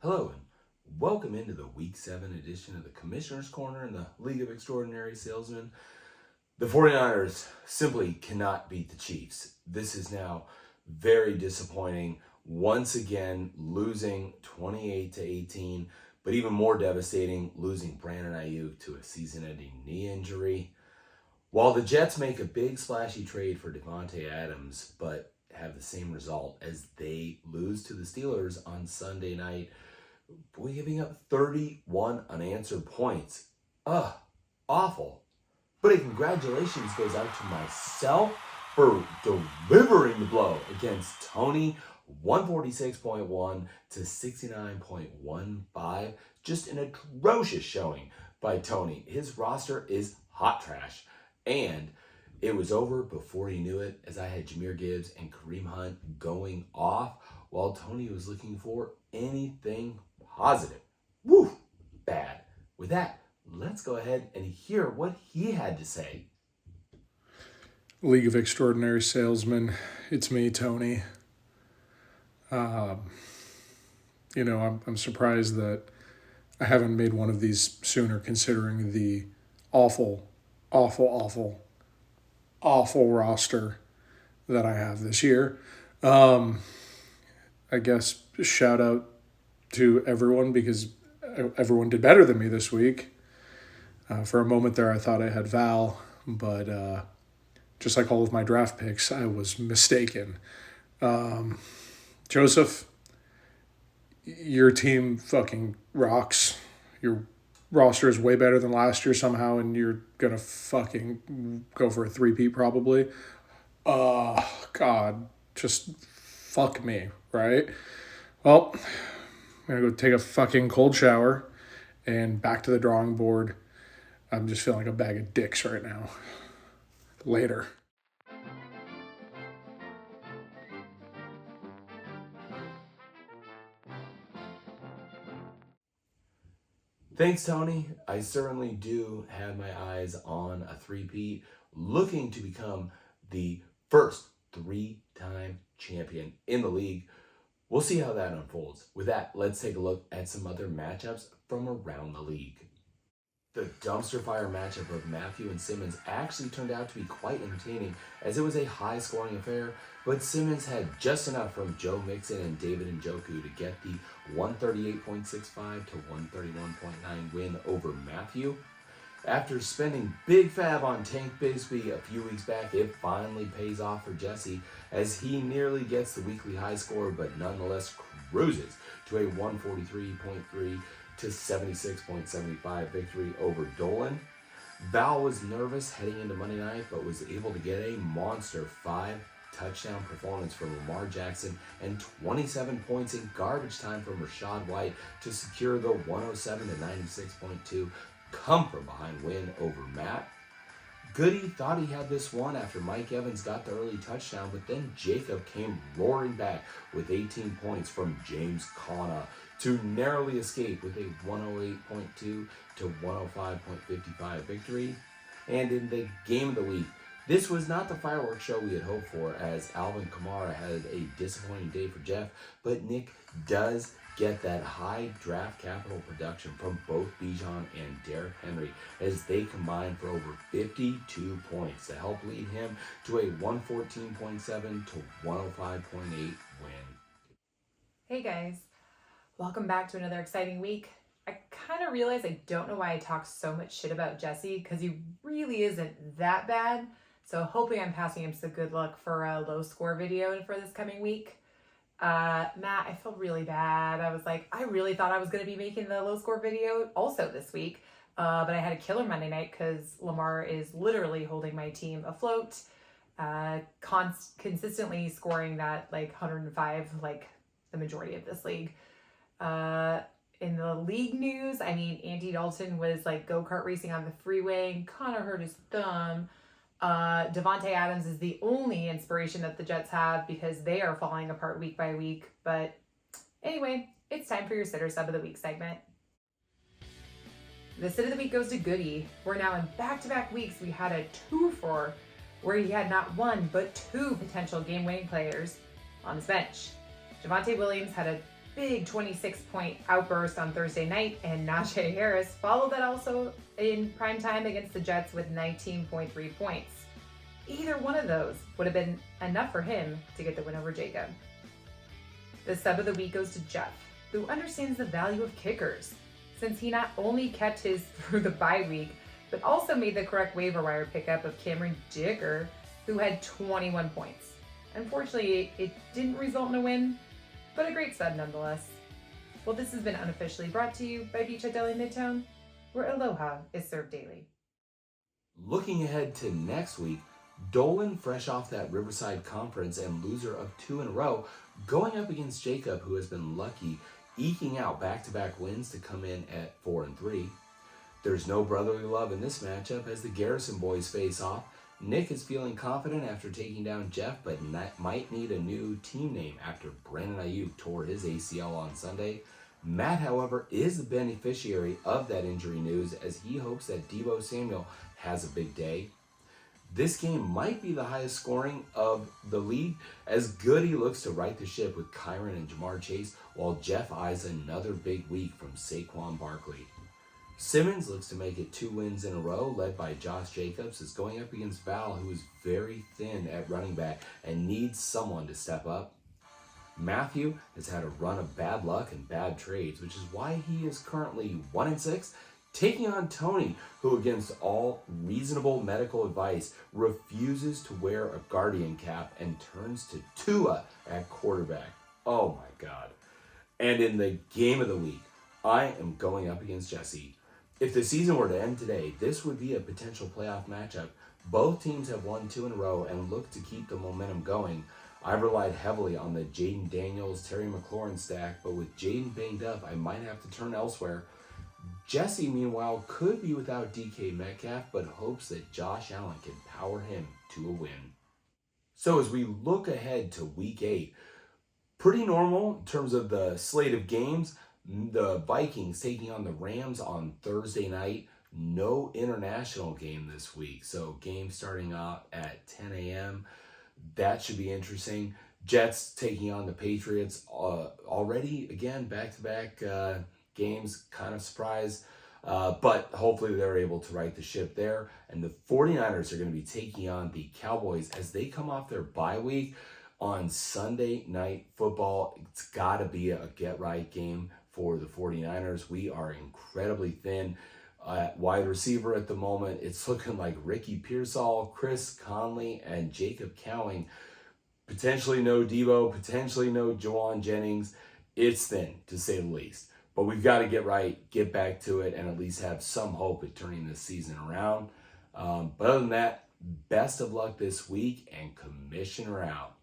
Hello and welcome into the Week 7 edition of the Commissioner's Corner in the League of Extraordinary Salesmen. The 49ers simply cannot beat the Chiefs. This is now very disappointing. Once again, losing 28-18, but even more devastating, losing Brandon Aiyuk to a season-ending knee injury. While the Jets make a big splashy trade for Davante Adams, but have the same result as they lose to the Steelers on Sunday night, boy, giving up 31 unanswered points. Awful. But a congratulations goes out to myself for delivering the blow against Tony. 146.1 to 69.15. Just an atrocious showing by Tony. His roster is hot trash. And it was over before he knew it, as I had Jahmyr Gibbs and Kareem Hunt going off while Tony was looking for anything positive. Woo! Bad. With that, let's go ahead and hear what he had to say. League of Extraordinary Salesmen, it's me, Tony. I'm surprised that I haven't made one of these sooner, considering the awful roster that I have this year. I guess shout out to everyone, because everyone did better than me this week. For a moment there, I thought I had Val, but just like all of my draft picks, I was mistaken. Joseph, your team fucking rocks. Your roster is way better than last year somehow, and you're going to fucking go for a three-peat probably. God, just fuck me, right? Well, I'm going to go take a fucking cold shower and back to the drawing board. I'm just feeling like a bag of dicks right now. Later. Thanks, Tony. I certainly do have my eyes on a three-peat, looking to become the first three-time champion in the league. We'll see how that unfolds. With that, let's take a look at some other matchups from around the league. The dumpster fire matchup of Matthew and Simmons actually turned out to be quite entertaining, as it was a high-scoring affair, but Simmons had just enough from Joe Mixon and David Njoku to get the 138.65 to 131.9 win over Matthew. After spending big fab on Tank Bigsby a few weeks back, it finally pays off for Jesse, as he nearly gets the weekly high score, but nonetheless cruises to a 143.3 to 76.75 victory over Dolan. Val was nervous heading into Monday night, but was able to get a monster 5-touchdown performance from Lamar Jackson and 27 points in garbage time from Rachaad White to secure the 107 to 96.2 come-from-behind win over Matt. Goody thought he had this one after Mike Evans got the early touchdown, but then Jacob came roaring back with 18 points from James Conner to narrowly escape with a 108.2 to 105.55 victory. And in the game of the week, this was not the fireworks show we had hoped for, as Alvin Kamara had a disappointing day for Jeff, but Nick does get that high draft capital production from both Bijan and Derrick Henry, as they combined for over 52 points to help lead him to a 114.7 to 105.8 win. Hey guys, welcome back to another exciting week. I kind of realize I don't know why I talk so much shit about Jesse, because he really isn't that bad. So hoping I'm passing him some good luck for a low score video for this coming week. Matt, I feel really bad. I was like, I really thought I was going to be making the low score video also this week. But I had a killer Monday night because Lamar is literally holding my team afloat. Consistently scoring that like 105, like the majority of this league. In the league news, I mean, Andy Dalton was like go-kart racing on the freeway and kind of hurt his thumb. Davante Adams is the only inspiration that the Jets have, because they are falling apart week by week. But anyway, it's time for your Sitter Sub of the Week segment. The Sit of the Week goes to Goody. We're now in back-to-back weeks. We had a 2-for, where he had not one, but two potential game-winning players on his bench. Javonte Williams had a big 26-point outburst on Thursday night, and Najee Harris followed that also in prime time against the Jets with 19.3 points. Either one of those would have been enough for him to get the win over Jacob. The sub of the week goes to Jeff, who understands the value of kickers, since he not only kept his through the bye week, but also made the correct waiver wire pickup of Cameron Dicker, who had 21 points. Unfortunately, it didn't result in a win, but a great sub nonetheless. Well, this has been unofficially brought to you by Beach at Deli Midtown, where aloha is served daily. Looking ahead to next week, Dolan, fresh off that Riverside Conference and loser of 2 in a row, going up against Jacob, who has been lucky, eking out back-to-back wins to come in at 4-3. There's no brotherly love in this matchup as the Garrison boys face off. Nick is feeling confident after taking down Jeff, but might need a new team name after Brandon Ayuk tore his ACL on Sunday. Matt, however, is the beneficiary of that injury news as he hopes that Deebo Samuel has a big day. This game might be the highest scoring of the league as Goody looks to right the ship with Kyron and Jamar Chase, while Jeff eyes another big week from Saquon Barkley. Simmons looks to make it 2 wins in a row, led by Josh Jacobs, is going up against Val, who is very thin at running back and needs someone to step up. Matthew has had a run of bad luck and bad trades, which is why he is currently 1-6, taking on Tony, who against all reasonable medical advice refuses to wear a Guardian cap and turns to Tua at quarterback. Oh my God. And in the game of the week, I am going up against Jesse. If the season were to end today, this would be a potential playoff matchup. Both teams have won 2 in a row and look to keep the momentum going. I've relied heavily on the Jaden Daniels, Terry McLaurin stack, but with Jaden banged up, I might have to turn elsewhere. Jesse, meanwhile, could be without DK Metcalf, but hopes that Josh Allen can power him to a win. So as we look ahead to Week 8, pretty normal in terms of the slate of games. The Vikings taking on the Rams on Thursday night. No international game this week, so game starting out at 10 a.m. That should be interesting. Jets taking on the Patriots already, again, back-to-back games, kind of surprise. But hopefully they're able to right the ship there. And the 49ers are going to be taking on the Cowboys as they come off their bye week on Sunday Night Football. It's got to be a get-right game for the 49ers. We are incredibly thin at wide receiver at the moment. It's looking like Ricky Pearsall, Chris Conley, and Jacob Cowing. Potentially no Deebo, potentially no Jawan Jennings. It's thin, to say the least. But we've got to get right, get back to it, and at least have some hope at turning this season around. But other than that, best of luck this week, and Commissioner out.